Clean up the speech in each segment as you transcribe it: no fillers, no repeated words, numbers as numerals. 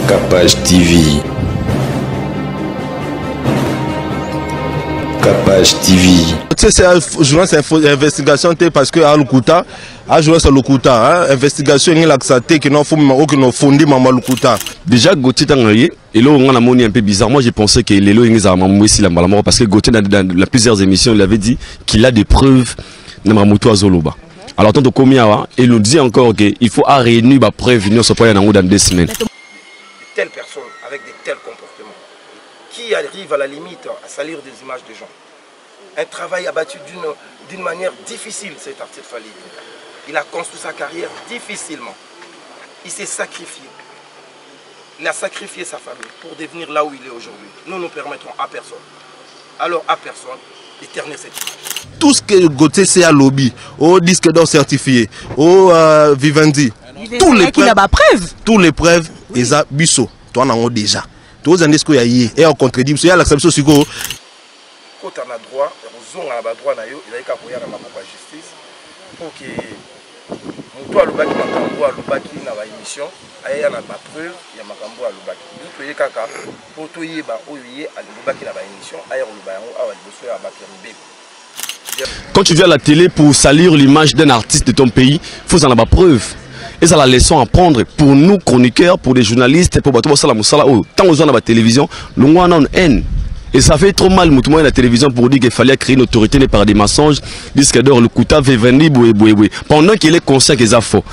Capage TV. Capage TV. C'est un journaliste d'investigation parce que à Lukuta, à journaliste Lukuta, investigation il a accepté que non faut aucun fondé maman Lukuta. Déjà Gauthier Tangaye, et là on a moni un peu bizarre. Moi j'ai pensé que Lelo il a mamoué si la malamoro parce que Gauthier dans plusieurs émissions il avait dit qu'il a des preuves dans Mamuto Azoloba. Alors tant que combien il nous dit encore qu'il faut réunir des preuves nous pas dans 2 semaines. Telle personne avec de tels comportements qui arrive à la limite à salir des images de gens. Un travail abattu d'une manière difficile, cet artiste Fally. Il a construit sa carrière difficilement. Il s'est sacrifié. Il a sacrifié sa famille pour devenir là où il est aujourd'hui. Nous ne permettrons à personne, alors à personne, d'éterner cette image. Tout ce que Gauthier c'est à lobby, au disque d'or certifié, au Vivendi, tous les preuves, ils ont biso. Toi, on a déjà. Tous les indices qu'il y a eu, et on contredit, il y a l'acceptation sur quoi. Quand on a droit, on a droit, il a qu'à pouvoir dans la justice pour que Moutou Alubaki Makambo Alubaki dans l'émission, il y a des preuves, il y a Makambo Alubaki. Nous avons kaka pour tout y Alubaki dans l'émission, il y a Alubaki. Quand tu viens à la télé pour salir l'image d'un artiste de ton pays, il faut en avoir preuve. Et ça la leçon à prendre pour nous chroniqueurs, pour les journalistes, pour Bato Salam Sala. Tant aux gens à la télévision, nous on a une haine. Et ça fait trop mal, à la télévision pour dire qu'il fallait créer une autorité par des mensonges, disque d'or, le Kouta, Vévendi, Boué. Pendant qu'il est conscient qu'ils ont faux.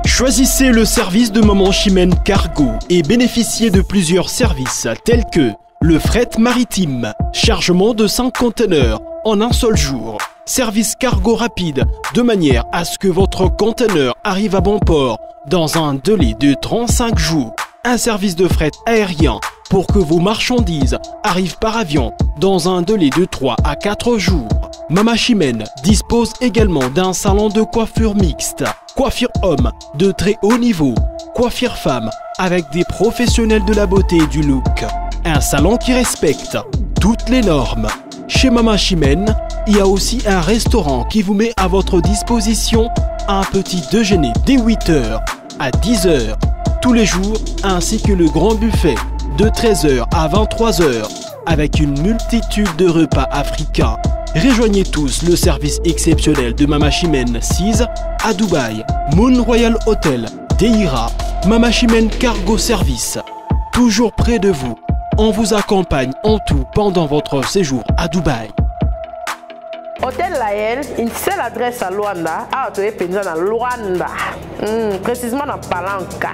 Choisissez le service de Maman Chimène Cargo et bénéficiez de plusieurs services tels que le fret maritime, chargement de 5 conteneurs en un seul jour, service cargo rapide de manière à ce que votre conteneur arrive à bon port dans un délai de 35 jours, un service de fret aérien pour que vos marchandises arrivent par avion dans un délai de 3 à 4 jours. Maman Chimène dispose également d'un salon de coiffure mixte, coiffure homme de très haut niveau, coiffure femme avec des professionnels de la beauté et du look. Un salon qui respecte toutes les normes. Chez Maman Chimène, il y a aussi un restaurant qui vous met à votre disposition un petit déjeuner dès 8h à 10h tous les jours, ainsi que le grand buffet de 13h à 23h avec une multitude de repas africains. Rejoignez tous le service exceptionnel de Maman Chimène 6 à Dubaï, Moon Royal Hotel, Deira, Maman Chimène Cargo Service, toujours près de vous. On vous accompagne en tout pendant votre séjour à Dubaï. Hôtel Laël, une seule adresse à Luanda, à Luanda, précisément dans Palanca,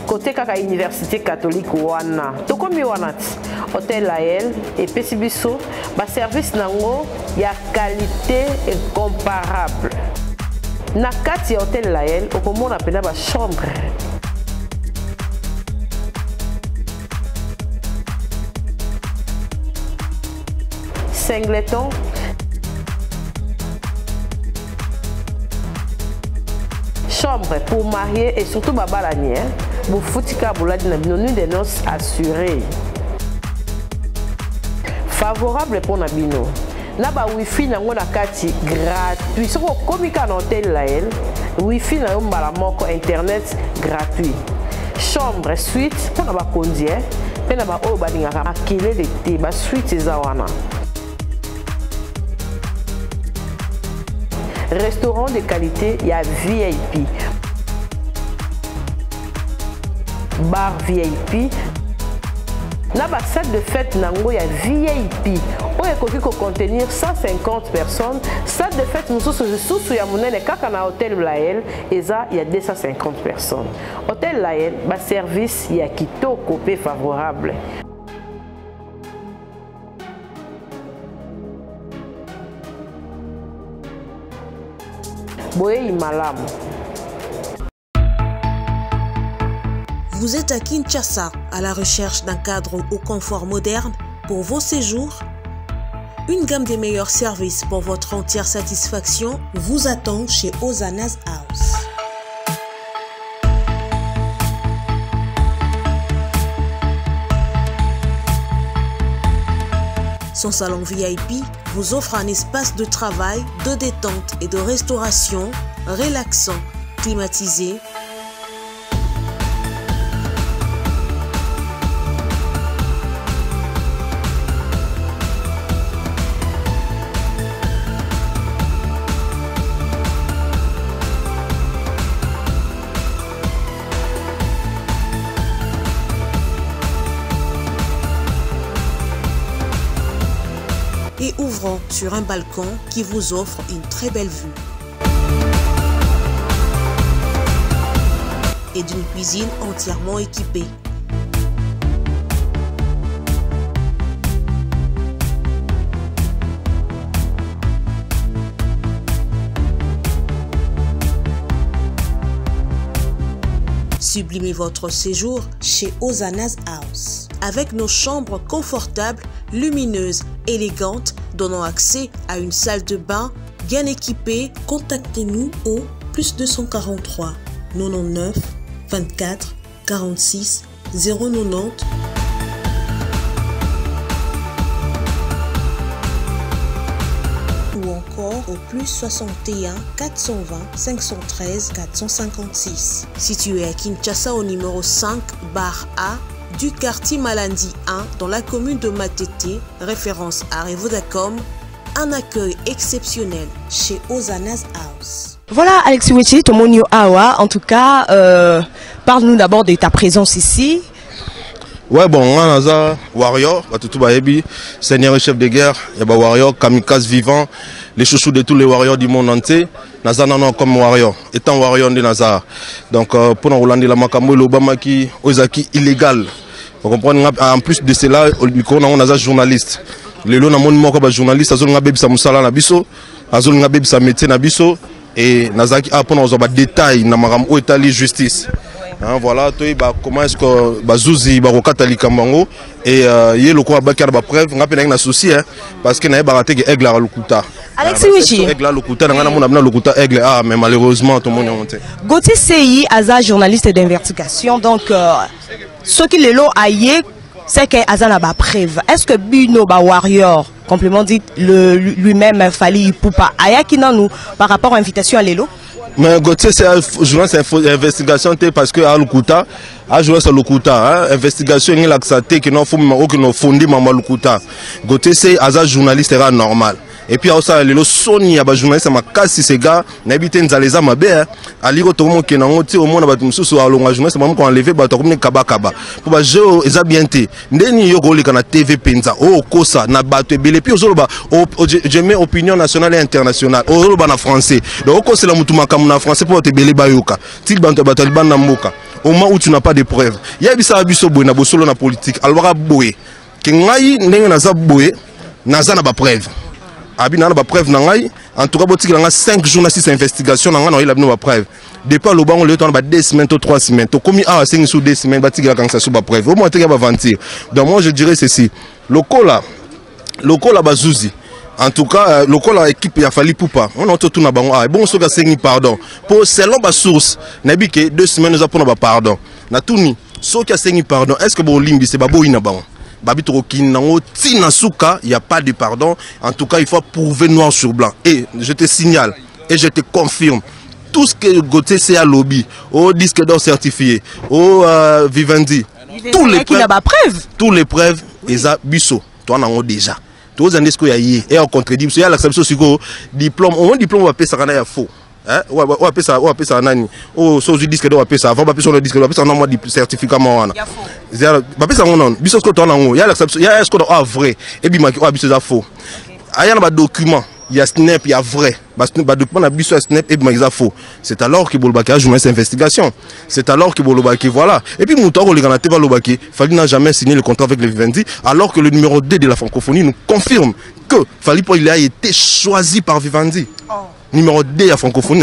côté de l'Université catholique Wana. Tout comme Hôtel Laël et Pessibiso, service nango ya qualité incomparable. Na kati Hôtel Laël, au moment on appelle chambre. Singleton. Chambre pour marier et surtout babalani, vous foutika bouladi na nuit de noces assurée. Favorable pour Nabino. Naba wifi na ngona kati gratuit. Soko komika na Hôtel Laël, wifi na yombala moko internet gratuit. Chambre suite pour naba kondier, pe na ba o badingaka makile de te ba suite ezawana. Restaurant de qualité, il y a VIP. Bar VIP. Dans la salle de fête, il y a VIP. On peut contenir 150 personnes. Salle de fête, il y a Hôtel Laël, il y a 250 personnes. Hôtel Laël, service, il y a kitoko favorable. Vous êtes à Kinshasa à la recherche d'un cadre au confort moderne pour vos séjours? Une gamme des meilleurs services pour votre entière satisfaction vous attend chez Ozanas House. Son salon VIP vous offre un espace de travail, de détente et de restauration relaxant, climatisé. Et ouvrant sur un balcon qui vous offre une très belle vue. Et d'une cuisine entièrement équipée. Sublimez votre séjour chez Hosanna's House. Avec nos chambres confortables, lumineuses, élégantes, donnant accès à une salle de bain bien équipée, contactez-nous au +243 99 24 46 090. Ou encore au +61 420 513 456. Situé à Kinshasa au numéro 5 /A du quartier Malandi 1 dans la commune de Matete, référence à Revodacom, un accueil exceptionnel chez Hosanna's House. Voilà Alexis Wechi, Tomonio Awa, en tout cas, parle-nous d'abord de ta présence ici. Ouais, bon, on a un warrior, seigneur et chef de guerre, il y a warrior, kamikaze vivant, les chouchous de tous les warriors du monde entier. Naza non comme warrior, étant warrior de Naza. Donc, pour nous Hollande, la Makambo, l'Obama qui, Ozaki illégal. Vous comprenez, en plus de cela, on a un journaliste. Le lot, on a un journaliste, on a un bébé Moussala Nabiso, on a un bébé métier Nabiso, et Nazaki a pour nous un détail, on a un état justice. Hein, voilà, comment est-ce que Bazouzi, Barokatali Kambango, et il y a le quoi Bakar Baprev, on a un souci, parce qu'il y a un aigle à l'Okuta. Alexis Wichi. Aigle à l'Okuta, on a un Lokuta aigle, mais malheureusement, tout le monde est monté. Gauthier CI, Aza, journaliste d'investigation, donc, ce qui est là, c'est qu'Aza n'a pas preuve. Est-ce que Bino Warrior, complément dit lui-même, Fali Poupa, Ayaki nous par rapport à l'invitation à Lelo? Mais Gauthier, c'est un journaliste d'investigation parce que à Lukuta, à jouer sur Lukuta, investigation il a accepté que nous avons fondé Maman Lukuta. Gauthier, c'est un journaliste normal. Et puis aussi le Sony a journaliste ma casse ces gars n'habite nzaleza mabe à lire tout le monde qui n'a pas au monde abattu sur à longue journaliste même quand enlevé bateau comme kaba kaba pour ba jeu eza bien té ndeni yo goli kana TV penza o kosa na bateau belé puis ozoloba je mets opinion nationale et internationale ozoloba na français donc ko c'est la mutu makamu na français pour te belé bayoka til bantu bataliban na mboka au moment où tu n'as pas de preuves ya bisa biso boy na bosolo na politique alwaka boy ke ngai ndenge na za boy na za na ba preuve Abina ba preuve nangai en tout cas boti nga 5 journalistes d'investigation nanga il a ba preuve depuis le banc le temps ba 2 semaines ou 3 semaines to komi a 5 sous 2 semaines ba tigala quand ça sous ba preuve au moins te ba mentir donc moi je dirais ceci lokola bazouzi en tout cas lokola équipe ya Fali Poupa on a tout na bango bon so ga sengi pardon pour selon ba source na bi que 2 semaines nous apona ba pardon na tuni so ki sengi pardon est-ce que bo limbi c'est ba boy na bango il n'y a pas de pardon. En tout cas, il faut prouver noir sur blanc. Et je te signale, et je te confirme, tout ce que Gauthier c'est à lobby, au disque d'or certifié, au Vivendi, tous les preuves, ils ont biso. Toi, on a déjà. Tous les indices qu'il y a eu, et on contredit, il y a l'acceptation sur le diplôme. Au moins, le diplôme, on va payer ça, on a faux. On va payer ça, nani. Oh, so disque d'or, on va payer ça. Avant, on va payer sur le disque d'or, on va payer ça, on a un certificat. Il y a ce qu'on a vrai et puis il y a faux. Il y a un document, il y a Snap, il y a vrai. Il y a document, il y a Snap et puis il y a faux. C'est alors que Bolobaki a joué cette investigation. C'est alors que Bolobaki, voilà. Et puis Moutaro, les Ganaté Bolobaki, Fali n'a jamais signé le contrat avec les Vivendi, alors que le numéro 2 de la francophonie nous confirme que Fali il a été choisi par Vivendi. Numéro 2 de la francophonie,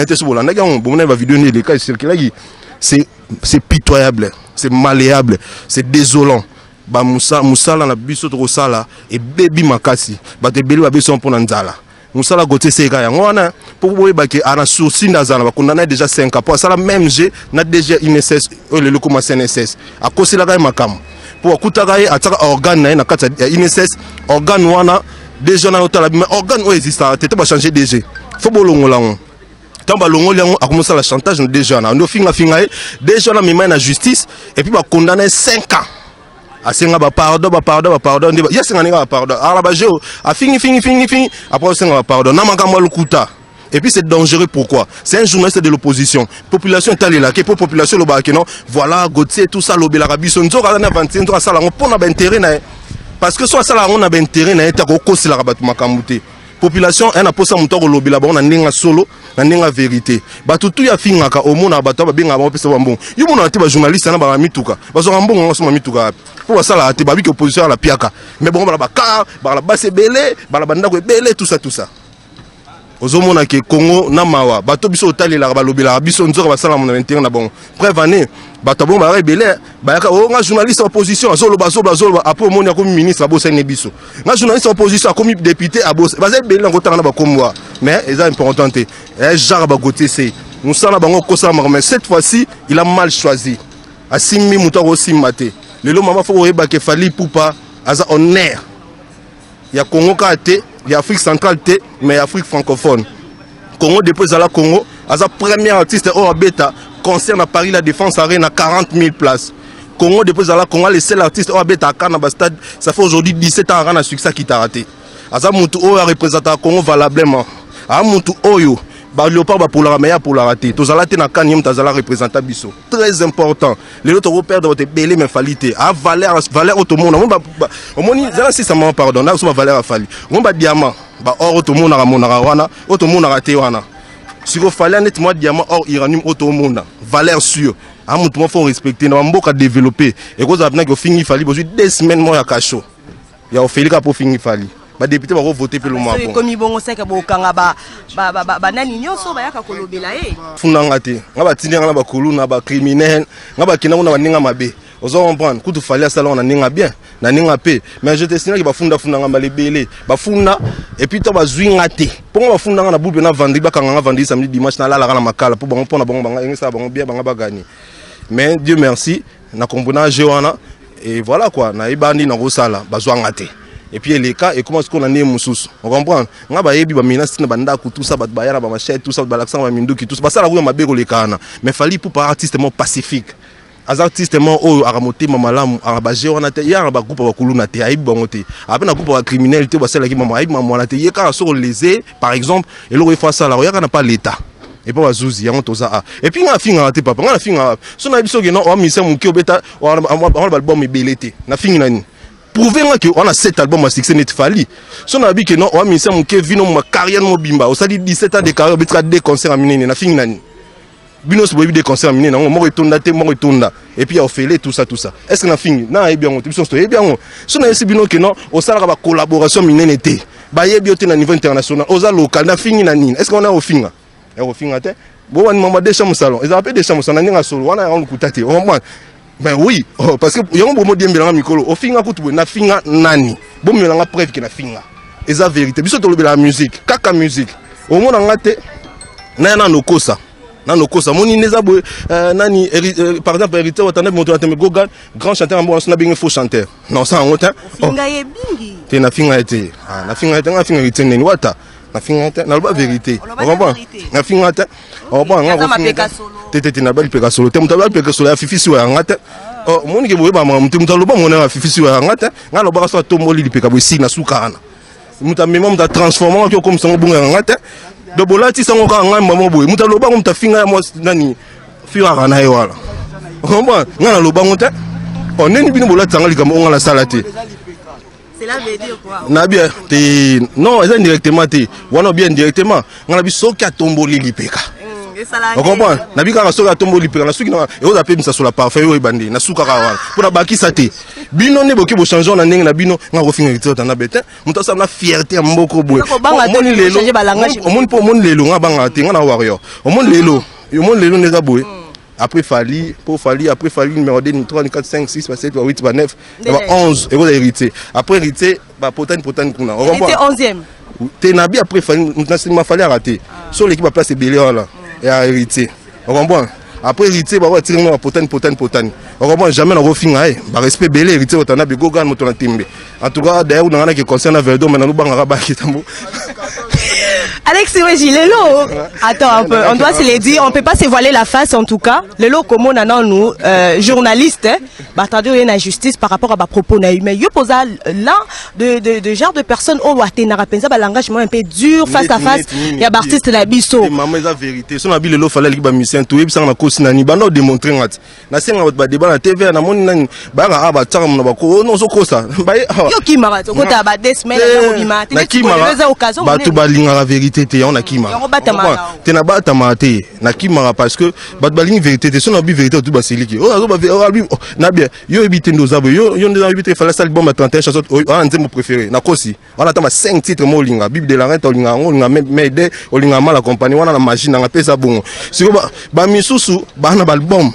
c'est pitoyable. C'est malléable, c'est désolant. Ba Moussala na biso to sala et baby makasi. Ba te beli ba biso pour nzala. Moussala Gauthier seka ya ngona pour boye ba ke ana sourci ndazala ba kondana déjà 5 ans. Pour sala même j'ai na déjà INSS le commencé INSS. A kosi la ga makam. Pour kutaka ye ataka organe na kata INSS organe wana déjà na otala mais organe o existe tete ba changer DG. Faut bolongola on. tant balongoli yango a commencé la chantage des jeunes on finga des jeunes même na justice et puis ba condamner 5 ans asenga ba pardon yesenga ninga ba pardon ala ba jeu a fini après senga ba pardon na makamwa lukuta. Et puis c'est dangereux, pourquoi? C'est un journaliste de l'opposition. Population est allée là, que pour population le bac, non? Voilà, Gauthier, tout ça, l'obé, la rabison, on a 21 ans, ça, on a intérêt, parce que soit ça, on a intérêt, t'as aussi la rabat makamouté. Population, elle a posé un mouton au lobby là-bas, on a un solo, on a une vérité. Bah tout y a fini, au monde, bah bien avant, c'est bon. You m'en a journaliste, on a mis tout cas. Parce qu'on a un bon, on a mis tout cas. Pour ça, là, t'es babi qui opposition à la piaka. Mais bon, bah la car, bah la basse est belé, bah la banda est belé, tout ça. Ozomona ke Congo na mawa bato biso otali la balobela biso nzora basala mon intérêt na bon preuve année bato bon ba rebelle ba ka o nga journaliste opposition azolo après moni comme ministre abosa ne biso nga journaliste opposition comme député abosa ba rebelle ngotanga na ba komwa mais c'est important et genre ba côté c'est nous sala bango kosa mais cette fois-ci il a mal choisi asimi mutaro aussi maté lelo mama faut reba ke fali poupa aza honneur ya Congo kate il y a Afrique centrale, mais Afrique francophone. Congo depuis à la Congo, à sa première artiste au Beta, concerne à Paris la Défense Arène à 40 000 places. Congo depuis à la Congo, les seuls artistes au Beta à Canada Stade, ça fait aujourd'hui 17 ans à succès qui t'a raté. À sa moutou a représenté à Congo valablement. À moutou oyo, bah léopard pour la meilleure pour la rater. Tous à la tena kanyem tazala représentant biso. Très important. Les autres repères de votre belé mais falité. À valeur tout le monde. Au monde, c'est ça m'a pardon. Là où valeur a fallu. On va diamant. Bah or tout le monde a monara wana. Tout le monde a raté wana. Si vous fallait nettement diamant or uranium tout le monde. Valeur sûre. À mon tout faut respecter. Nous avons beaucoup à développer. Et quand vous avez fini fallu, vous avez 2 semaines moins à cachot. Il y a fait pour finir fallu. Ba député va voter pour le mois. Comme ils vont se que bokanga ba nani nyonso ba yaka kolobela funanga te ngaba tinga ba koluna ba criminel ngaba kina una baninga mabe ozo comprendre kutu fallait ça là on a ninga bien na ninga pe mais je te signale que ba funda ngamba lebele ba funda et puis to ba zwinga te pour ba funda na bube na vendre ba kanga vendre samedi dimanche na la na makala pour bon pona bon banga ngisa bon bien banga ba gagner mais Dieu merci na kombona jewana et voilà quoi na ibandi na rosala ba zwanga te. Et puis les cas et comment est-ce qu'on a né moussous on comprend nga ba yebi ba menace na banda ku tout ça ba bayana ba machette tout ça ba l'accent ba minduki tout ça ça la rue ma bego les kana mais fallait pour pas artistement pacifique as artistement o aramoté mamalamu arabaje on a te ya ba groupe ba kuluna te ayi bongote après na groupe ba criminalité ba celle qui mama ayi mama na te yeka sur les par exemple et le fois ça la ya na pas l'état et pas Zouzi on toza et puis nga finga te papa nga finga so na biso ke no o mise mu ki obeta on album ibelete na finga nani prouver qu'on a 7 albums à succès net fali. Si on a dit que non, on a mis ça mon Kevin ma carrière mon bimba. On s'est dit 17 ans de carrière, on a des concerts à miner, na fini nani. Binos pour des concerts à miner, on m'a retourné, et puis on fait tout ça. Est-ce qu'on a fini? Non, et bien on, et bien on. Si on a essayé bino que non, on s'est la collaboration miner n'était. Bah y bien au niveau international, on a local, na fini nani. Est-ce qu'on a au fin? Et au fin até. Bon, on m'a des chambres salon. Ils appellent des chambres salon, on a un solo, on a un coup tâté. Ben oui, parce que il y a un bon mot d'embelanga mikolo. Au finga kutu na finga nani. Bon melanga preuve que na finga. Et ça vérité. Biso to la musique, kaka musique. Au monde ngate na na nokosa. Na nokosa moni neza boy nani par exemple hérité watana moto na teme gogan grand chanteur en bon na bien faux chanteur. Non ça on ta. Finga ye bingi. Te na finga été. Ah na finga été na finga été neni wata. Na finga été na ba vérité. On va na finga été. On va nga tete na bali peka solo te mutabali peka solo ya fifi siwa ngata oh moni ke boyeba ma mutalo ba mona ya fifi siwa ngata ngalo ba so tomboli lipeka bosi na sukana mutamema muta transformer ko comme sango bunga ngata do bolati sango ka ngamba mo boy mutalo ba muta finga ya mo nani fiwa na yo wala ngomba ngana lo ba ngota on neni bino bolati sanga likamo ngala salate. Cela veut dire quoi? Na bien non c'est indirectement te wana bien directement ngana biso ka tomboli lipeka. On comprend. Na bika ka soka tombo lipeka na suki na e oza pe misa sur la parfait yo ebandi na suka ka wana. Pour na baki sate. Bino ne boki bo changer na ndenge na bino nga ko finga kitota na bete. Muta sa na fierté mboko boy. Omoni lelo. Omoni po omoni lelo nga banga te nga na warrior. Omoni lelo. Omoni lelo neza boy. Après Fali, après Fali numéro 2, 3, 4, 5, 6, 7, 8, 9, 11 et vous hérité. Après hérité, bah potane kuna. On comprend. Hérité 11e. T'es nabi après Fali, m'a fallu arrêter. Sur l'équipe à place c'est Béléon là. Et à hérité. On comprend. Après hérité, bah ouais, tirer moi potane. On comprend jamais on refine bah respect Bélé hérité autant na bigogan moto na timbe. En tout cas, d'ailleurs on a qui concerne Verdon mais na lubanga ba kitambo. Alexis Weji, Lelo. Attends un peu, on doit se le dire, on ne peut pas se voiler la face en tout cas. Lelo, comment nous, journalistes, attendez, il y a une injustice par rapport à ma propos. Mais il pose là de genre de personnes au l'engagement un peu dur face à face. Il y a artistes la biso. Maman, c'est la vérité. Si on a vu Lelo, fallait que musicien tout et puis ça on a cause nani. Bah non démontrer ngat. Na senga ba débat na TV na moni nani. Ba ga aba tsara na ba ko non so ko ça. Ba yo ki mara to ko ta ba des semaines na mo ma. Na ki mara. Ba to ba linga la vérité te on a ki mara. Te na ba ta ma te na ki mara parce que ba linga vérité te si on a vu vérité tout ba seliki. Oh azo ba na bien yo ebité ndozabo yo ndeza ebité fallait ça album 31 chansons on nzembo préféré na kosi. On attend 5 titres mo linga Bible de la rente linga on m'aider on linga mal accompagné on a la machine na pesa bon. Si ba misusu ba na album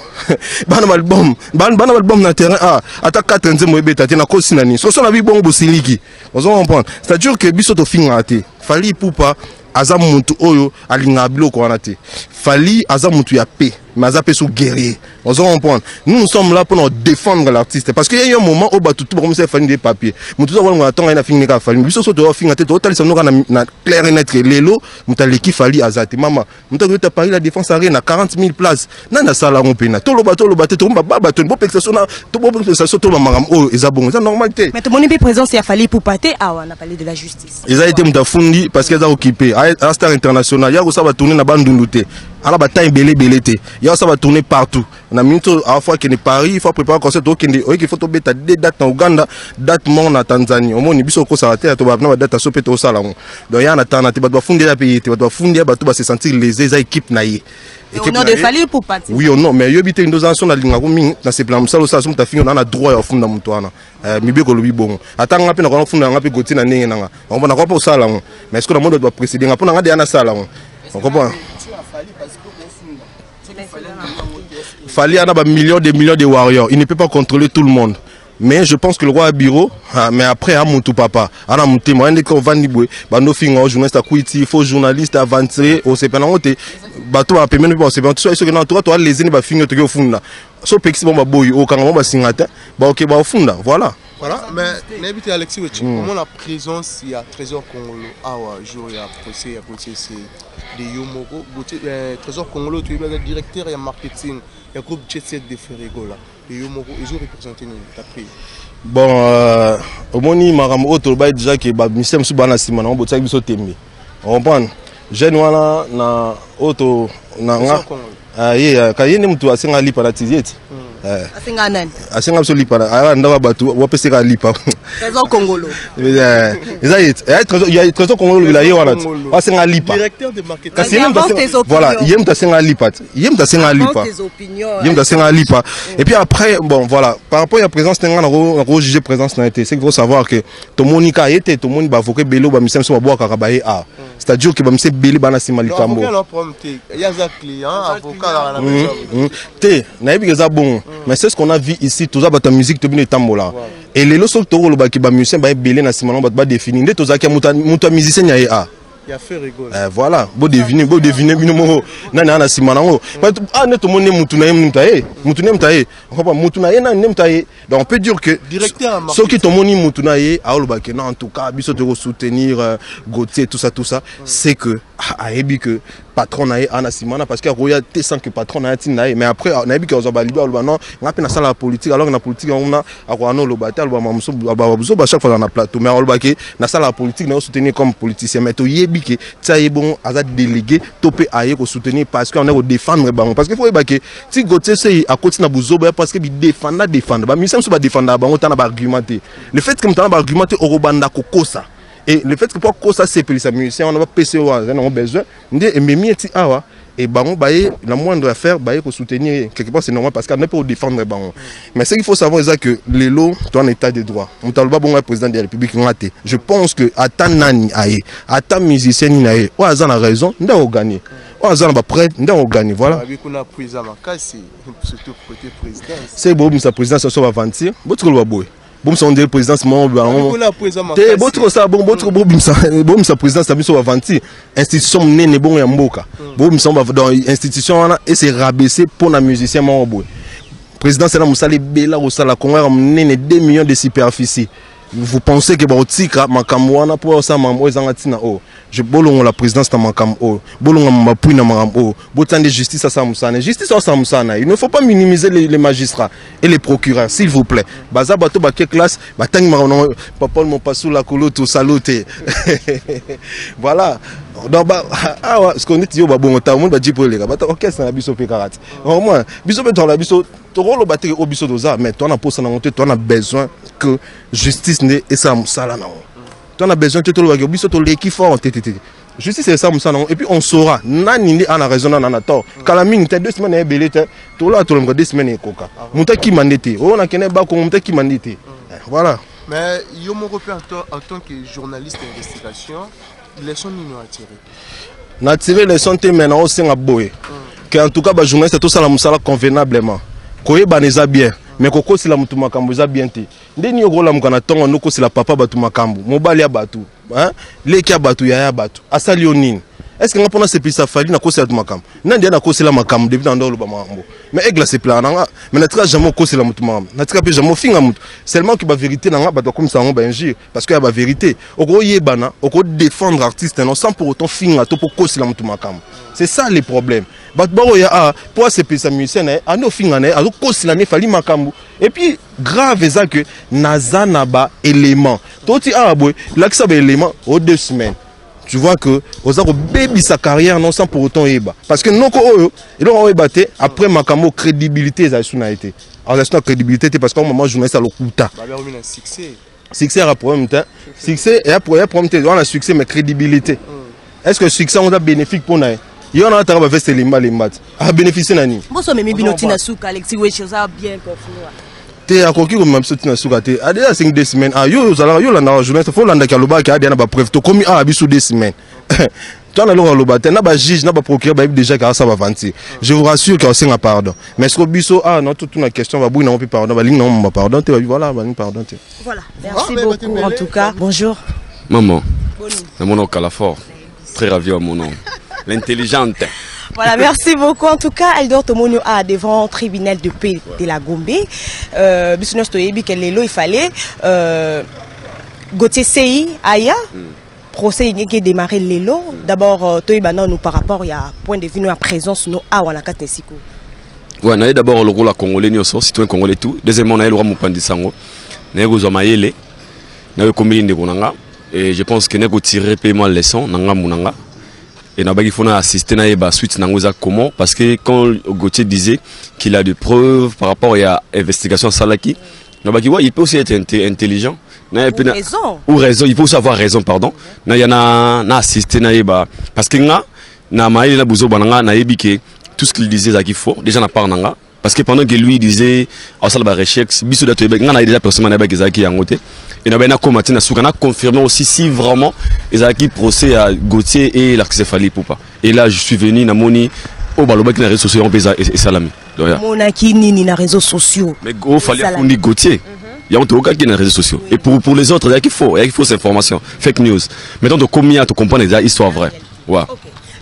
ba na album na terrain a ata 4 nzembo ebeta te na kosi nani. So na bi bon bosiliki. On comprend. C'est-à-dire que biso to finga te. Fali poupa aza muntu oyo alinga biloko wana te. Fali aza muntu ya paix. Mais aza pe sou guerrier. On se comprend. Nous sommes là pour nous défendre l'artiste parce qu'il y a un moment où tout pour commencer à faire des papiers. Mutu zo wala attend na finga ka fali. Biso so to finga te to tali sono na clair et net lelo mutaleki fali azati mama. Mutu to Paris la défense arena 40 000 places. Nana sala rompena. Tolo bato to baba to bo pexation na to bo pexation to mamam o ezabongo. C'est normalité. Mais tout mon présence il a fallu pour pater ah on a parlé de la justice. Ils a été mutafundi parce qu'ils ont occupé à Star International. Il y a ça va tourner na bandunduté. À la bataille belé té. Il y a ça va tourner partout. On a minute à la fois qu'il est Paris, il faut préparer un concert au Kenya. Il faut tomber à des dates en Ouganda, date mort en Tanzanie. Au moins il biso ko ça terre to ba na date sopé to sala. Donc il y a un attente, tu dois fonder la pays, tu dois fonder ba to ba se sentir les équipes naïe. On a de fallu pour partir. Oui ou non, mais yo bité une dosation na linga ko mingi na se plan ça ça ta fini on a droit à funda mutwana. Mibe ko lobi bongo. Atanga pe na ko funda nga pe goti na ninga nga. On va na ko pa sala. Mais est-ce que le monde doit précéder nga pona nga de na sala. On comprend. Fali a millions de warriors. Il ne peut pas contrôler tout le monde. Mais je pense que le roi a bureau, mais après, à mon tout papa, à la montée, moi, on va niboué, bando fingo, journaliste à Kouiti, faux journaliste avancé, au CPNOT, bateau à paiement, c'est bien, tout ça, toi, les ennemis, fingo, tu es au fond. So, pexi, bon, boy, au Kango, bah, singata, bah, ok, bah, au fond, voilà. Voilà, mais n'habite Alexis Wechi, comment la présence, il y a Trésor Congolo, jour, il y a procès, il y a côté, c'est des Yomoko, Trésor Congolo, tu es le directeur, il y a marketing, il y a groupe Jet Set de Ferrigo là, et Yomoko, ils ont représenté ta pays. Bon, au moni, maram, autre, bah, déjà, que, bah, Missem Soubana Simon, on peut dire que on comprend, jeune, voilà, na, auto, na, quand il y a un peu à Sengali par la Tiziette. Asenga absolu para ndaba batu wapeseka lipa Trésor Congolo il y a Trésor Congolo il a yo wana asenga lipa directeur de marketing voilà yem ta senga lipa et puis après bon voilà par rapport à la présence tenga na juger présence na été c'est qu'il faut savoir que to monika était to moni ba avocat belo ba misem so ba boka kabaye a c'est-à-dire que ba misem beli bana sima likambo il y a un client avocat la maison te na yebi za bon. Mais c'est ce qu'on a vu ici, tout ça, ta musique, tu es tambola. Et les losos, tu as des musiciens, tu as des simons, tu as définir, tu as des musiciens, il y a fait rigoler. Voilà, beau deviner, binomo, nana, simano. Ah, net, mon nez, moutunaye, moutunaye, donc on peut dire que ceux qui t'ont moni moutunaye, en tout cas, biso te soutenir, Gauthier, tout ça, c'est que, que patron nae anasimana parce que royauté sans que patron nae tinae mais après na bi que on va libérer non on a peine ça la politique alors que la politique on a akwano lo batal ba mamso ba chaque fois dans la plateau mais on ba que na ça la politique na soutenir comme politicien mais to yebi que ça est bon à délégué topé aye ko soutenir parce qu'on est au défendre bango parce que faut ba que si Gauthier c'est à côté na buzoba parce que bi défendre ba misem so ba défendre bango tana ba argumenter le fait que m'tana ba argumenter au robanda kokosa. Et le fait que pour que ça c'est pour musiciens, on n'a pas PCO, on a besoin de même awa et baron bailler la moindre affaire bailler pour soutenir quelque part c'est normal parce qu'on n'est pas pour défendre baron. Mais ce qu'il faut savoir c'est que les lots sont en état de droit. On t'a le bon président de la République raté. Je pense que à ta nani aye, à ta musicien ni aye, ou a raison, on doit gagner. Ou a ba prêt, on doit gagner voilà. Avec on a président Makasi surtout côté président. C'est bon sa présidence ça va avancer. Votre le boy. Bon son de présidence mon te botro ça bon botro bom sa présidence ça biso avanti institution nene bon ya mboka bom son ba dans institution na et c'est rabaisser pour na musicien mon boy président c'est la musali bela au sala congrès nene 2 millions de superficie vous pensez que baotika makamwana pour ça mambo ezangatina o je bolongo la présidence ta makam o bolongo mapui na makam o botande justice ça musana justice ça musana il ne faut pas minimiser les magistrats et les procureurs s'il vous plaît baza bato ba ke classe batangi makam papa mon passo la koloto salote voilà donc ah ce qu'on dit yo ba bongo ta monde ba di pour les gars bata orchestre na biso pe karate au moins biso pe la biso to rolo battre au biso doza mais toi na posa na monter toi na besoin que justice ne et ça musala na on a besoin de tout le biso to l'équipe fort justice c'est ça musala et puis on saura nani ana raison na tort kalaming te 2 semaines e belete to la to le 2 semaines e koka muta ki mandete on a kene ba ko muta ki mandete voilà mais yo mon repère en tant que journaliste d'investigation leçon nino a tiré na tiré leçon te maintenant au senga boye que en tout cas ba journaliste tout ça la musala convenablement koyeba neza bien mais koko si la mutu makambo za bien te ndeni yokola mukana tongo noko si la papa batu makambo mobali ya batu hein leki ya batu ya batu asali onini est-ce que ngapona sepisa fali na kosi la makambo nandi na kosi la makambo depuis dans ndolo ba makambo mais egla se plananga mais na tra jamais kosi la mutu makambo na tra pe jamais finga mutu seulement que ba vérité nanga ba comme ça on ba injure parce que ya ba vérité oko yebana oko défendre artiste non sans pour autant finga to pour kosi la mutu makambo c'est ça les problèmes batbaro ya pour sepisa musicien a no finga na a kosi la ne fali makambo et puis grave ça que nazana ba élément toti boy l'accès ba élément au 2 semaines. Tu vois que Ozako baby sa carrière non sans pour autant eba parce que non ko oyo et donc on ebaté après makamo crédibilité ça suna été alors la crédibilité parce qu'au moment journaliste à l'okuta succès à problème succès et après problème on a succès mais crédibilité est-ce que succès on a bénéfique pour nae il y en a ta va faire les maths à bénéficier nani bon so memi binoti na suka Alexis Wecho ça bien confirmé te akoki ko même sotina suka te adela 5 2 semaines yo zala yo la na journaliste faut landa ka loba ka na ba preuve to komi biso 2 semaines toi na lo loba te na ba juge na ba procureur ba déjà ka ça va vantir je vous rassure que c'est un pardon mais ce que biso non toute une question va bouina on peut pardon ba ligne non pardon te voilà ba pardon te voilà merci beaucoup en tout cas bonjour maman mon nom Calafort très ravi à mon nom l'intelligente. Voilà, merci beaucoup. En tout cas, Eldor Tomonio a devant tribunal de paix de la Gombe. Bisounos Toyebi Kelelo, il fallait Gauthier Sei Aya. Procès qui est démarré Lelo. D'abord, Toyebana nous par rapport à point de vue à présence nous à Wanakate Siko. Ouais, on a d'abord le rôle à Congolais, nous sommes citoyens congolais tout. Deuxièmement, on a le roi Mupandisango. Nous avons Zomaïele. Nous avons Komili Ndegonanga. Et je pense que nous avons tiré paiement leçon, Nanga Munanga. Et il faut assister à la suite comment parce que quand Gauthier disait qu'il a des preuves par rapport à l'investigation Salaki, il peut aussi être intelligent. Ou raison, il faut aussi avoir raison, pardon. Il y a assisté parce que tout ce qu'il disait c'est qu'il faut déjà n'a pas parce que pendant que lui disait on a recherche biso da toyeba ngana déjà personnellement na bazaki yangote et na bena commander na soukana confirmer aussi si vraiment ezaki procès à Gauthier et l'acceptali pour pas et là je suis venu na moni au baloba qui na réseaux sociaux on pesa et salami monaki nini na réseaux sociaux mais go fallait qu'on dit Gauthier il y a aucun qui na réseaux sociaux et pour les autres il faut cette information fake news maintenant de combien tu comprends les histoires vraies ouais.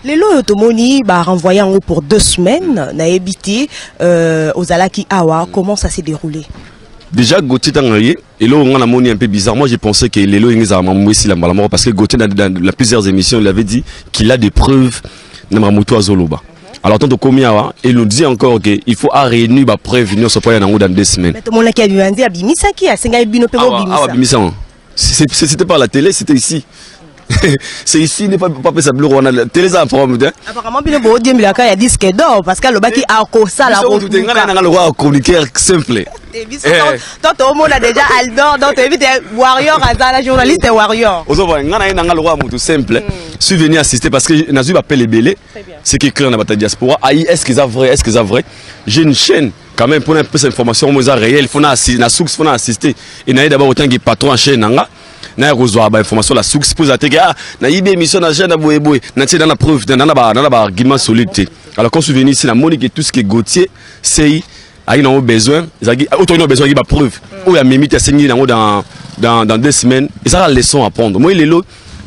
Les lois Tomoni renvoyé en haut pour 2 semaines, n'a habité aux Alaki Awa. Comment ça s'est déroulé? Déjà Gauthier Tangaye, et là on a un peu bizarre. Moi j'ai pensé que les lois ils ont parce que Gauthier dans plusieurs émissions il avait dit qu'il a des preuves de Mamutu Azoloba. Alors tant que combien il nous dit encore qu'il faut réunir des preuves venir se poser dans 2 semaines. Mais tout le monde qui a dit Abimisa qui a Sengai Bino Pego Abimisa. C'était pas à la télé, c'était ici. C'est ici, n'est pas ça bleu on a la télé ça apparemment bien beau dire il y a disque d'or parce que le baki a ça la route le roi chroniqueur simple tout le monde a déjà Aldor donc tu évite warrior à la journaliste warrior on voit ngana le roi mutu simple suis venu assister parce que nazu appelle belé c'est qui clair na bataille diaspora est-ce que c'est vrai j'ai une chaîne quand même pour un peu cette information moi réel il faut na source faut assister et na d'abord autant que patron chaîne nanga na reçoit ba information la source pose à tega na ibe émission na jeune boyeboy na tiens dans la preuve dans la argument solide alors quand souvenir ici la Monique tout ce qui est Gauthier c'est ils ont besoin autant ils ont besoin de preuve ou ya mimi ta signé dans 2 semaines et ça la leçon à prendre moi il est là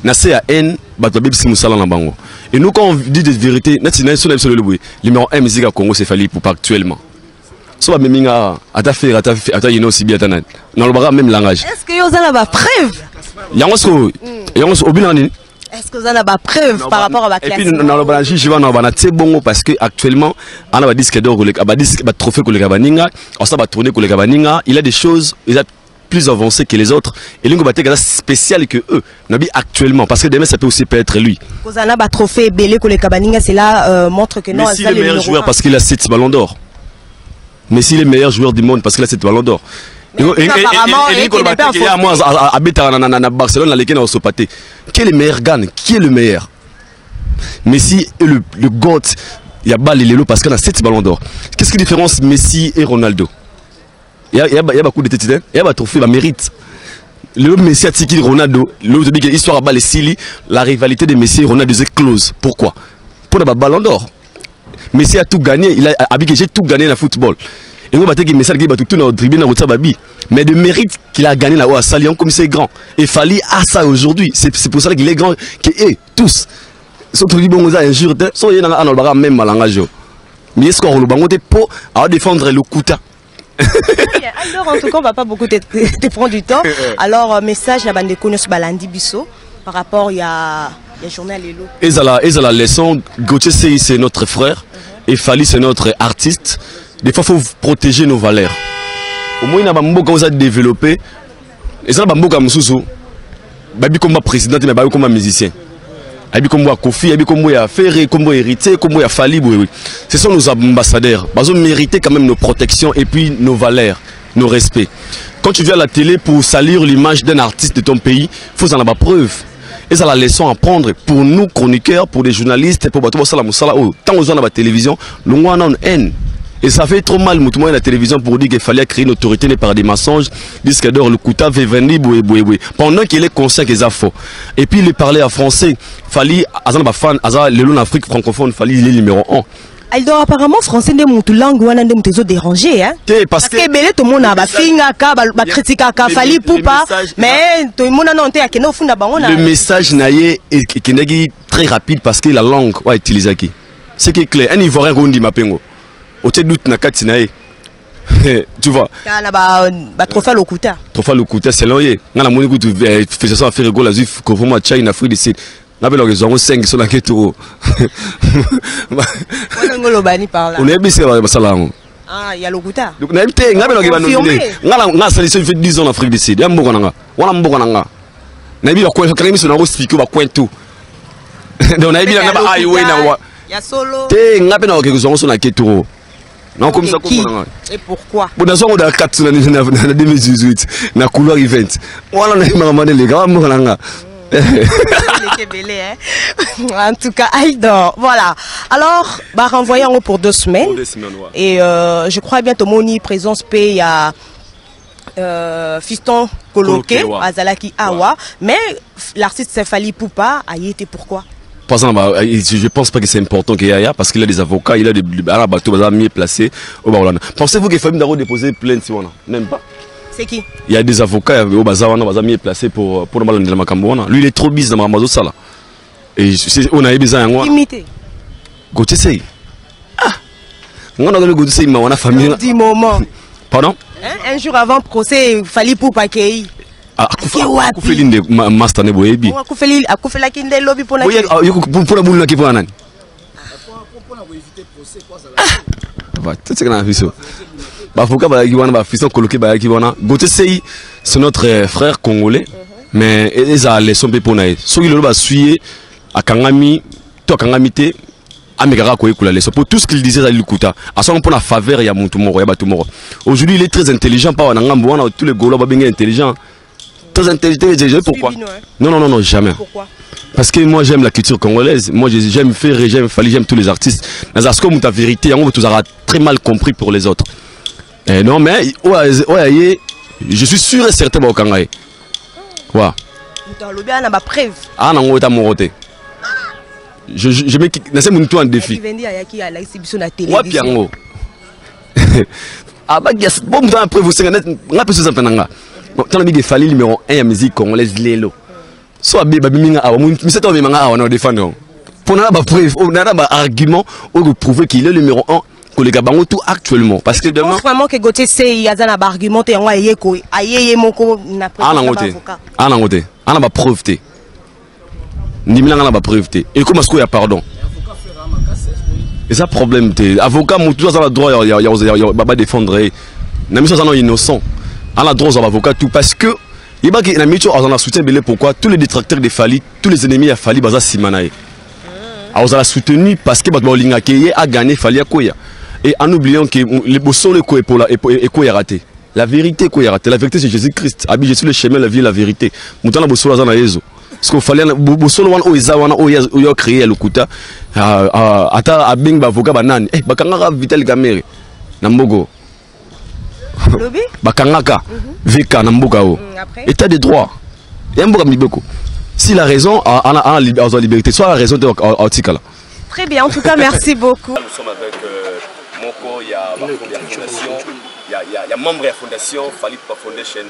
na CAN bato bebisi musala na bango et nous quand on dit des vérités na tina sur le numéro 1 musique à Congo c'est fallu pour pas actuellement soit meminga ata faire ata yino aussi bien tanan dans le même langage. Est-ce que vous avez la preuve? Yangos obinani. Est-ce que vous avez la preuve par rapport à la classe? Et puis dans le branche je vais en avoir c'est bon parce que actuellement on a disque d'or ba trophée que le Gabaninga on ça va tourner que le Gabaninga il a des choses il a plus avancé que les autres et l'ungo baté spécial que eux nabi actuellement parce que demain ça peut aussi être lui. Vous avez un trophée belé que le Gabaninga c'est là montre que non c'est le meilleur joueur parce qu'il a 7 ballons d'or. Messi est le meilleur joueur du monde parce qu'il a 7 ballons d'or. Et il y a moi à Barcelone, qui est le meilleur gagne? Qui est le meilleur? Messi est le GOAT. Il y a Balilelo parce qu'il a 7 ballons d'or. Qu'est-ce qui différence Messi et Ronaldo? Il y a beaucoup de titres, il y a un trophée, il mérite. Le Messi a tiqué Ronaldo, l'autre dit que l'histoire à Balesili, la rivalité de Messi et Ronaldo est close. Pourquoi? Pour le ballon d'or. Messi a tout gagné, il a j'ai tout gagné dans le football. Et on va dire que Messi a tout dans le tribune mais de mérite qu'il a gagné là-haut à Salion comme c'est grand. Et Fali a ça aujourd'hui. C'est pour ça qu'il est grand, qu'il est tous. Surtout que bon, on a un jour, même langage. Mais est-ce qu'on va pour défendre le Kouta? Alors en tout cas on va pas beaucoup te prendre du temps. Alors message la bande de connaissance Balandi Bisso par rapport il y a journal Lelo. Et ça la leçon Gauthier c'est notre frère et Fali c'est notre artiste. Des fois il faut protéger nos valeurs. Au moins il y a beaucoup comme ça développé et ça beaucoup comme Moussou. Babi comme président mais babi comme musicien. Abi comme Kofi, abi comme Ferré, comme héritier, comme Fali. Ce sont nos ambassadeurs. Ils ont mérité quand même nos protections et puis nos valeurs, nos respects. Quand tu viens à la télé pour salir l'image d'un artiste de ton pays, il faut en avoir preuve. Et ça la leçon à prendre pour nous chroniqueurs, pour les journalistes, pour tant aux gens à la télévision, nous on a une haine. Et ça fait trop mal, moi, à la télévision pour dire qu'il fallait créer une autorité par des mensonges. Disque d'or, le Kouta, Véveni, Boué. Pendant qu'il est conscient qu'ils ont faux. Et puis il parlait en français. Fali, le Afrique francophone, Fali, il est numéro 1. Alors apparemment français de mon langue ou un de dérangé hein. Parce que tout le monde a finga ka ba critique ka Fali Poupa mais tout le monde non te akeno funda bango na. Le message naie est très rapide parce que la langue va utiliser qui. C'est qui est clair. Un Ivoirien Rondi Mapengo. Au te doute na katinae. Tu vois. Kana ba trophée Lokuta. Trophée Lokuta c'est loyer. Na moni ku tu fais ça faire rigolo azif ko vraiment China Afrique du Sud. Na belo que zongo 5 sur la keto. On ngolo bani par là. On est bien ba salango. Ah, ya Lokuta. Donc na bité nga belo ke ba nominer. Nga salition fait 10 ans en Afrique du Sud. Ya mboko nanga. Wala mboko nanga. Na bi ko quand même sur na speaker ba point tout. Donc na bi na ba highway na wa. Ya solo. Te nga belo ke zongo sur la keto. Non comme ça comme et pourquoi bon dans son 4 en 2018 na couloir event voilà na maman les gars mbonanga en tout cas Aïdor voilà alors bah renvoyer en haut pour 2 semaines et je crois bien Tomoni présence paye à Fiston Coloqué Azalaki Awa mais l'artiste c'est Fali Poupa a été pourquoi? Je pense pas que c'est important qu'il y ait parce qu'il a des avocats, il a des bateaux mieux placés. Pensez-vous que Fabien Daro déposer plainte? Même pas. C'est qui? Il y a des avocats au bazar mieux placés pour le mal de Macambouana. Lui il est trop bis dans Mamazo Sala. Et on a besoin de imité. Gauthier Sey. Ah. On a donné Gauthier Sey mais on a famille. 10 moments. Pardon? Un jour avant le procès, il fallait pour pas qu'il Akufeli nde master ne boyebi. Akufela kinde lobby pour na. Oui, pour la boule na kipo nani. Pour éviter procès quoi ça. Bah, tout ce qu'on a vu ça. Bah faut ba kiwana ba fils coloqué ba kiwana. Gauthier Sey c'est notre frère congolais mais ils a leçon pe pour na. So il ba suyer akangami to akangamite amekaka ko ekula leçon pour tout ce qu'il disait à Lukuta. À son pour la faveur ya muntu moko ya batu moko. Aujourd'hui il est très intelligent pas na ngambo wana tous les golo ba benga intelligent. Très intelligent, pourquoi? Non, jamais. Pourquoi? Parce que moi j'aime la culture congolaise, moi j'aime Ferré, j'aime Fali, j'aime tous les artistes. Nazasko ta vérité, on vous aura très mal compris pour les autres. Et non mais je suis sûr et certain au Kangaï. Quoi? Ah non, on mon côté. Je mets c'est mon tour en défi. Ouais piano. Ah bah bon après vous savez on peut se s'entendre. Tant que Fali numéro 1 à musique congolaise Lelo. Soit Babiminga Awa, mais c'est un Manga Awa, on défend. Pour n'a pas preuve, on n'a pas argument pour prouver qu'il est le numéro 1 collègue bango tout actuellement parce que demain vraiment que Gauthier c'est y a un argument et on a yeko ayé moko na avocat ana ngote ana ba preuve té ni milanga na ba preuve té et comment est-ce qu'il y a pardon et ça problème té avocat mon tout ça la droit il y a ba défendre na mission ça non innocent à la droit aux avocats tout parce que il y a qui na mission on a soutien belé pourquoi tous les détracteurs de Fali tous les ennemis à Fali baza simanae on a soutenu parce que Batbolinga a gagné Fali à Koya. Et en oubliant que les bossons le quoi est raté. La vérité quoi est raté. La vérité c'est Jésus-Christ. Abi Jésus le chemin la vie la vérité. Moutana bossons la yezo. Parce qu'il fallait bossons wan oiza wana oyo créer le kuta. Ata abing bavoka banani. Bakanga vital gamere. Nambogo. Lobby. Bakangaka. Veka namboka o. État de droit. Yamboka mibeko. Si la raison a la liberté, soit la raison de l'article. Très bien, en tout cas, merci beaucoup. Nous sommes avec Moko, il y a la fondation, il y a membre de la fondation, Fali Foundation,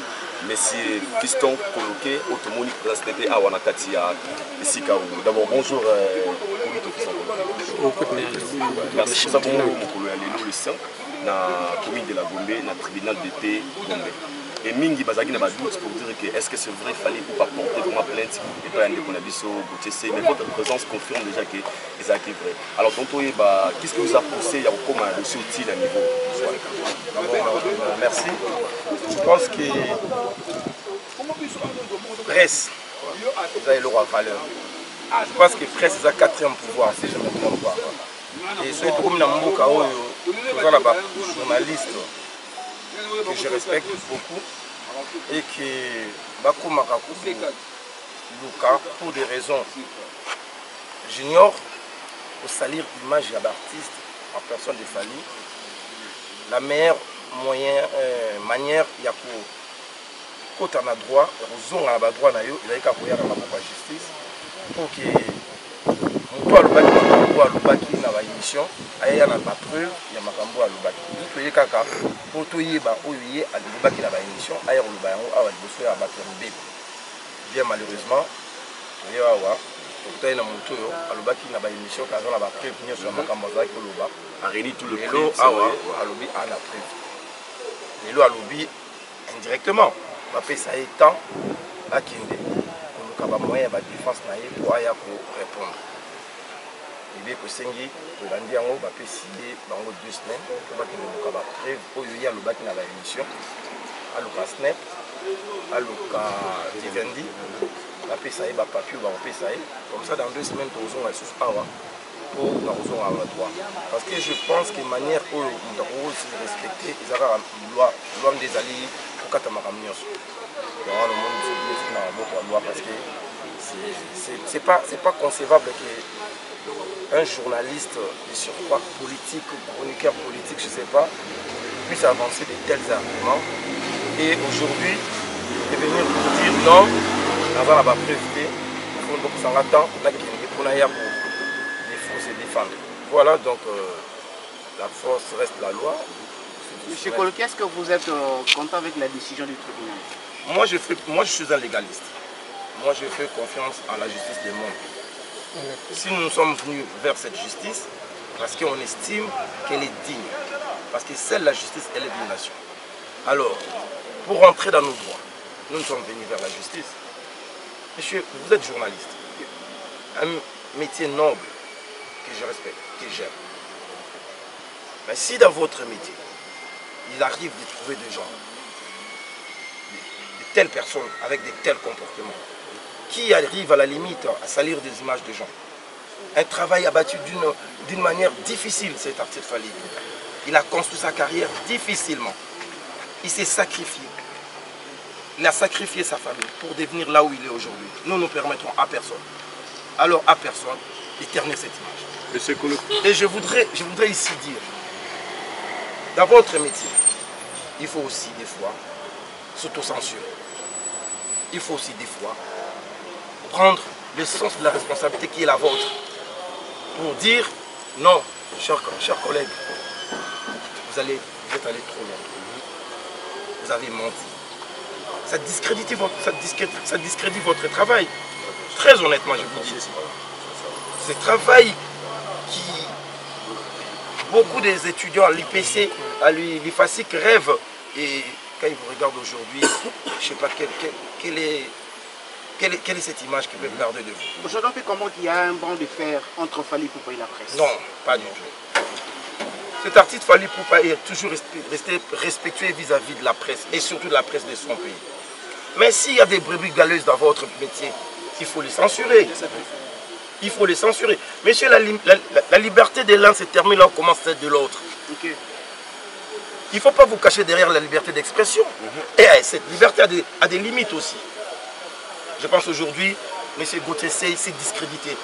Monsieur Fiston Koloké, Automonique, président à Wanakati, à Sikaou. D'abord, bonjour. Merci pour ça, Moko, le sang, dans la commune de la Gombe, dans le tribunal d'été Gombe. Et Mingi Bazagi n'a pas de doute pour dire que est-ce que c'est vrai, fallait ou pas porter vraiment plainte et pas un déconabiso, mais votre présence confirme déjà que c'est vrai. Alors, tonton, qu'est-ce qui vous a poussé à comment dossier outil à niveau? Merci. Je pense que presse, vous avez leur valeur. Je pense que presse, c'est un quatrième pouvoir, si je ne me trompe pas. Et c'est comme dans mon cas, journaliste que je respecte beaucoup et que Bakuma Luka, pour des raisons j'ignore, pour salir l'image de l'artiste en personne de Fali, la meilleure manière il y a pour quand on a droit, on a droit il y a qu'à pouvoir la justice pour que Moto à l'Obaki na ba émission aya na ba preuve ya makambo à l'Obaki to yekaka pour to yeba oyoye à l'Obaki na ba émission aya l'Obaki yango awa liboso ya ba tembe bien malheureusement to yawa to na moto yo à l'Obaki na ba émission kaza na ba preuve nyonso ya makambo za ko loba a réuni tout le club awa à l'Obi à la preuve lelo à l'Obi indirectement ba pesa étant akinde ko ba moyen ba défense na ye pour aya ko répondre. Il y a des gens qui ont essayé pendant 2 semaines pour que nous ayons preuve pour y aller à l'émission, à l'Oka Snap, à l'Oka Divendi, à PSAE, à papier, à PSAE. Comme ça, dans 2 semaines, nous avons un suspens pour nous avoir le droit. Parce que je pense que de manière pour nous respecter, ils ont une loi des alliés pour que nous ayons le monde se loi parce que c'est pas concevable que un journaliste de surcroît politique ou chroniqueur politique, je ne sais pas, puisse avancer de tels arguments et aujourd'hui de venir pour dire non, avant la preuve, il faut donc s'en attendre pour se défendre. Voilà donc la force reste la loi. Monsieur Koloké, est-ce que vous êtes content avec la décision du tribunal? Moi je suis un légaliste. Moi je fais confiance à la justice des mondes. Si nous sommes venus vers cette justice, parce qu'on estime qu'elle est digne, parce que seule la justice, elle est d'une nation. Alors, pour rentrer dans nos droits, nous sommes venus vers la justice. Monsieur, vous êtes journaliste, un métier noble que je respecte, que j'aime. Mais si dans votre métier, il arrive de trouver des gens, de telles personnes avec de tels comportements, qui arrive à la limite à salir des images de gens. Un travail abattu d'une manière difficile, cet artiste Fali. Il a construit sa carrière difficilement. Il s'est sacrifié. Il a sacrifié sa famille pour devenir là où il est aujourd'hui. Nous ne permettrons à personne. Alors à personne d'éterner cette image. Et je voudrais ici dire, dans votre métier, il faut aussi des fois s'autocensurer. Il faut aussi des fois prendre le sens de la responsabilité qui est la vôtre pour dire non, chers collègues, vous êtes allé trop loin. Vous avez menti. Ça discrédite votre travail. Très honnêtement, je vous dis. C'est un travail Beaucoup des étudiants à l'IPC, à l'IFASIC rêvent. Et quand ils vous regardent aujourd'hui, je ne sais pas quelle est cette image qu'ils peuvent garder de vous. Aujourd'hui, on peut comprendre qu'il y a un banc de fer entre Fally Ipupa et la presse. Non, pas du tout. Cet artiste Fally Ipupa est toujours resté respectueux vis-à-vis de la presse, et surtout de la presse de son pays. Mais s'il y a des brebis galeuses dans votre métier, il faut les censurer. Il faut les censurer. Monsieur, la liberté de l'un se termine là où commence celle de l'autre. Okay. Il ne faut pas vous cacher derrière la liberté d'expression. Et cette liberté a des limites aussi. Je pense aujourd'hui, M. Gauthier Seye s'est discrédité.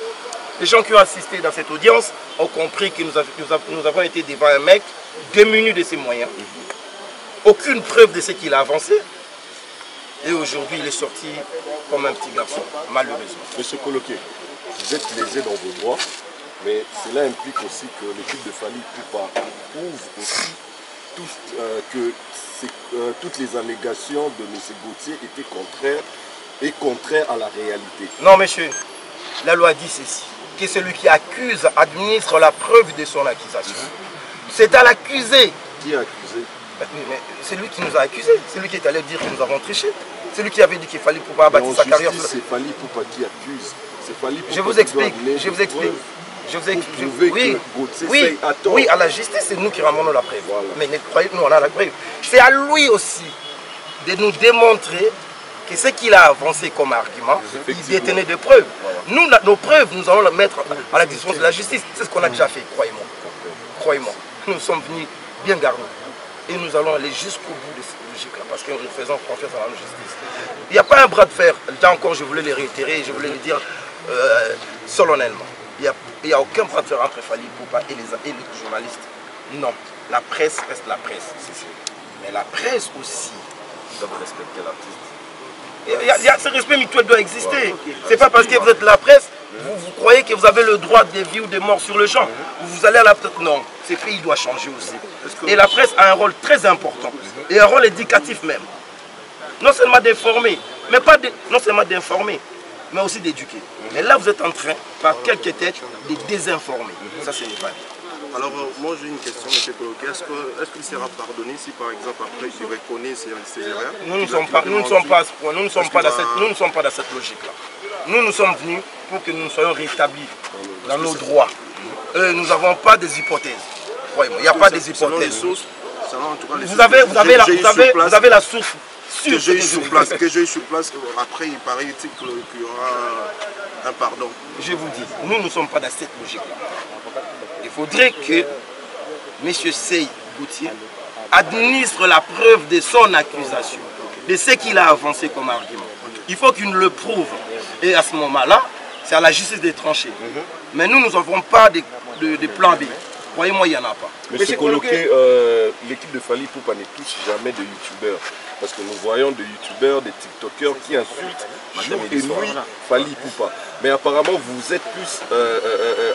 Les gens qui ont assisté dans cette audience ont compris que nous avons été devant un mec démuni de ses moyens. Aucune preuve de ce qu'il a avancé. Et aujourd'hui, il est sorti comme un petit garçon, malheureusement. Monsieur Coloquet, vous êtes lésé dans vos droits, mais cela implique aussi que l'équipe de Fally Ipupa prouve aussi que toutes les allégations de M. Gauthier étaient contraires à la réalité. Non, monsieur, la loi dit ceci, que celui qui accuse administre la preuve de son accusation. C'est à l'accusé. Qui a accusé? Mais c'est lui qui nous a accusés, c'est lui qui est allé dire que nous avons triché. C'est lui qui avait dit qu'il fallait pouvoir abattre sa carrière. C'est Fally Ipupa qui accuse. Je vous explique, oui, à la justice, c'est nous qui ramenons la preuve. Voilà. Mais croyez-nous, on a la preuve. C'est à lui aussi de nous démontrer que ce qu'il a avancé comme argument, il détenait des preuves. Voilà. Nous, nos preuves, nous allons les mettre à la disposition de la justice. C'est ce qu'on a déjà fait, croyez-moi. Croyez-moi. Nous sommes venus bien garnis. Et nous allons aller jusqu'au bout de cette logique-là, parce que nous faisons confiance à la justice. Il n'y a pas un bras de fer. Là encore, je voulais le réitérer, je voulais le dire solennellement. Il n'y a aucun bras de fer entre Fally Ipupa et les journalistes. Non, la presse reste la presse. Mais la presse aussi doit respecter l'artiste. Il y a ce respect mutuel doit exister. C'est pas parce que vous êtes la presse, vous croyez que vous avez le droit de vie ou de mort sur le champ. Vous allez à la presse. Non, ce pays doit changer aussi. Et la presse a un rôle très important. Et un rôle éducatif même. Non seulement d'informer, mais pas non seulement d'informer, mais aussi d'éduquer. Mais là, vous êtes en train, par quelques têtes, de désinformer. Ça, ce n'est pas bien. Alors, moi, j'ai une question, M. Coloquet. Est-ce qu'il sera pardonné si, par exemple, après, il reconnaît ses erreurs? Nous ne sommes pas à ce point. Nous ne sommes pas dans cette logique-là. Nous sommes venus pour que nous soyons rétablis dans nos droits. Nous n'avons pas des hypothèses. Croyez-moi, il n'y a pas des hypothèses. Vous avez la source. Que j'ai eu sur place, après il paraît qu'il y aura un pardon. Je vous dis, nous ne sommes pas dans cette logique-là. Il faudrait que M. Seye Gauthier administre la preuve de son accusation, de ce qu'il a avancé comme argument. Il faut qu'il le prouve. Et à ce moment-là, c'est à la justice de trancher. Mais nous n'avons pas de plan B. Croyez-moi, il n'y en a pas. Monsieur Coloquet, l'équipe de Fally Ipupa ne touche jamais de youtubeurs. Parce que nous voyons des youtubeurs, des tiktokers qui insultent jour et nuit Fally Ipupa. Mais apparemment, vous êtes plus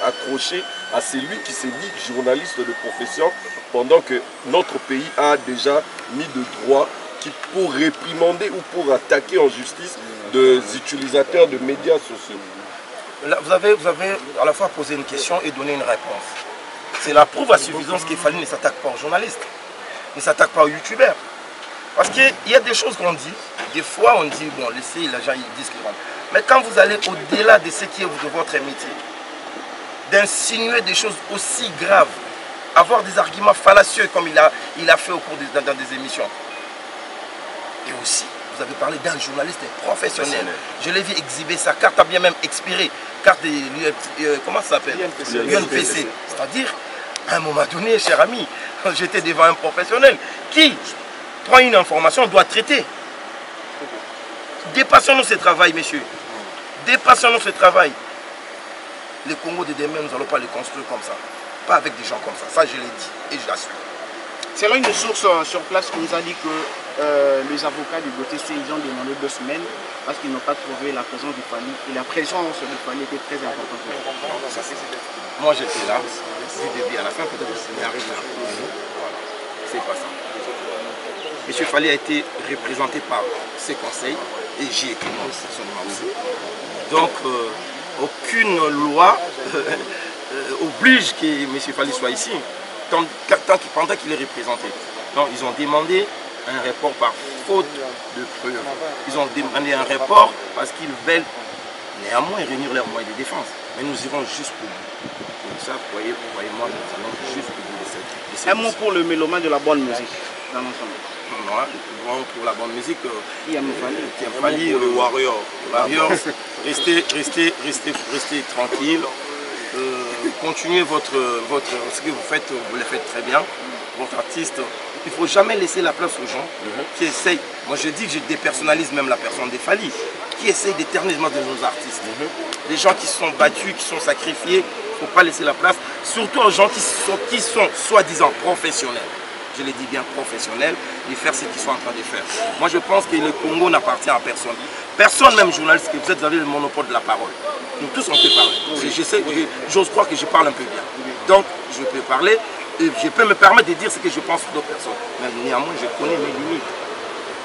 accroché à celui qui s'est dit journaliste de profession, pendant que notre pays a déjà mis de droit pour réprimander ou pour attaquer en justice des utilisateurs de médias sociaux. Là, vous avez à la fois posé une question et donné une réponse. C'est la preuve à suffisance que Fally ne s'attaque pas aux journalistes, ne s'attaque pas aux youtubeurs. Parce qu'il y a des choses qu'on dit, des fois on dit, bon, laissez les gens, ils disent qu'ils vont. Mais quand vous allez au-delà de ce qui est de votre métier, d'insinuer des choses aussi graves, avoir des arguments fallacieux comme il a fait au cours dans des émissions. Et aussi, vous avez parlé d'un journaliste professionnel. Je l'ai vu exhiber sa carte, a bien même expiré, carte de comment ça s'appelle? UNPC. C'est-à-dire, à un moment donné, cher ami, j'étais devant un professionnel qui prend une information, doit traiter. Dépassons-nous ce travail, messieurs. Dépassons-nous ce travail. Le Congo de demain, nous n'allons pas le construire comme ça. Pas avec des gens comme ça. Ça, je l'ai dit et je l'assume. Selon une source sur place qui nous a dit que les avocats du Gauthier Seye, ils ont demandé 2 semaines parce qu'ils n'ont pas trouvé la présence du Fally. Et la présence du Fally était très importante. Moi, j'étais là. Du début à la fin, peut-être que c'est arrivé là. Voilà. C'est pas ça. M. Fally a été représenté par ses conseils et j'y étais moi aussi. Donc, aucune loi oblige que M. Fally soit ici. pendant qu'il est représenté. Non, ils ont demandé un report par faute de preuve. Ils ont demandé un report parce qu'ils veulent néanmoins réunir leurs moyens de défense. Mais nous irons jusqu'au bout. Donc ça, croyez-moi, nous allons jusqu'au bout de cette Un mot pour le mélomane de la bonne musique dans l'ensemble. Pour la bonne musique, qui aime Fally, le Warrior. Restez tranquille. Continuez ce que vous faites, vous le faites très bien. Votre artiste, il ne faut jamais laisser la place aux gens qui essayent. Moi je dis que je dépersonnalise même la personne des Fally, qui essayent d'éternisme de nos artistes. Les gens qui se sont battus, qui sont sacrifiés, il ne faut pas laisser la place, surtout aux gens qui sont soi-disant professionnels. Je le dis bien professionnels, de faire ce qu'ils sont en train de faire. Moi je pense que le Congo n'appartient à personne. Personne, même journaliste, que vous avez le monopole de la parole. Nous tous on peut parler. J'ose croire que je parle un peu bien. Donc je peux parler et je peux me permettre de dire ce que je pense sur d'autres personnes. Mais néanmoins je connais mes limites.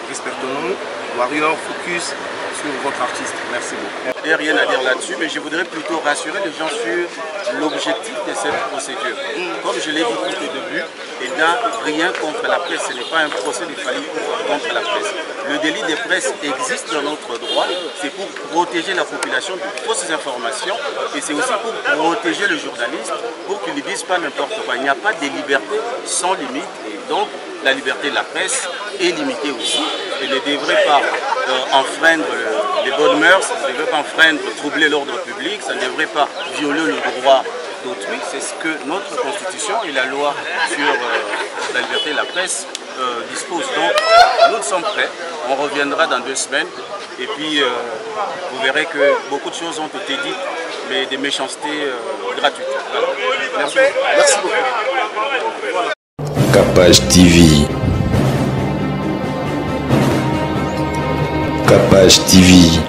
Respectons-nous, Warrior, focus sur votre artiste. Merci beaucoup. Je n'ai rien à dire là-dessus, mais je voudrais plutôt rassurer les gens sur l'objectif de cette procédure. Comme je l'ai dit tout au début, il n'y a rien contre la presse. Ce n'est pas un procès de Fally contre la presse. Le délit de presse existe dans notre droit. C'est pour protéger la population de fausses informations et c'est aussi pour protéger le journaliste pour qu'il ne dise pas n'importe quoi. Il n'y a pas de liberté sans limite et donc la liberté de la presse est limitée aussi. Elle ne devrait pas enfreindre les bonnes mœurs, ça ne devrait pas enfreindre, troubler l'ordre public, ça ne devrait pas violer le droit d'autrui. C'est ce que notre constitution et la loi sur la liberté de la presse disposent. Donc nous sommes prêts, on reviendra dans 2 semaines et puis vous verrez que beaucoup de choses ont été dites, mais des méchancetés gratuites. Voilà. Merci. Merci beaucoup. Capage TV. Capage TV.